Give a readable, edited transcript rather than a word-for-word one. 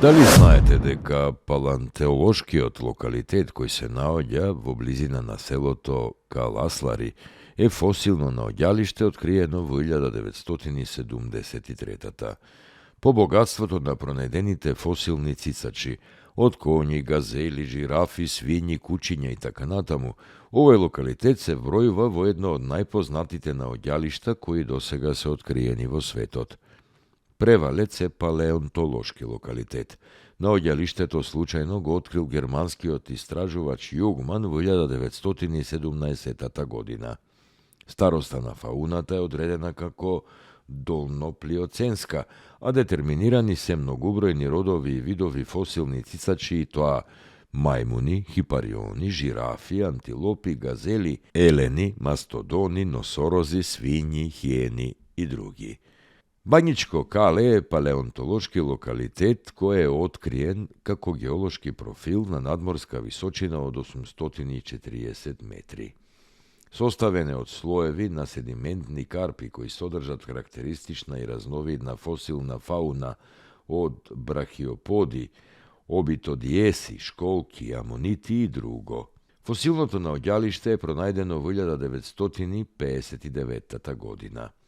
Дали знаете дека палеонтолошкиот локалитет кој се наоѓа во близина на селото Каласлари е фосилно наоѓалиште откриено во 1973-та. По богатството на пронајдените фосилни цицачи, од коњи, газели, жирафи, свињи, кучиња и така натаму, овој локалитет се вбројува во едно од најпознатите наоѓалишта кои досега се откриени во светот. Превалец е палеонтолошки локалитет. Наоѓалиштето случајно го открил германскиот истражувач Југман во 1917 година. Староста на фауната е одредена како долноплиоценска, а детерминирани се многубројни родови и видови фосилни цицачи, и тоа мајмуни, хипариони, жирафи, антилопи, газели, елени, мастодони, носорози, свињи, хиени и други. Бањичко кале е палеонтолошки локалитет кој е откриен како геолошки профил на надморска височина од 840 метри. Составен е од слоеви на седиментни карпи кои содржат карактеристична и разновидна фосилна фауна од брахиоподи, обитодиеси, школки, амонити и друго. Фосилното наоѓалиште е пронајдено во 1959 година.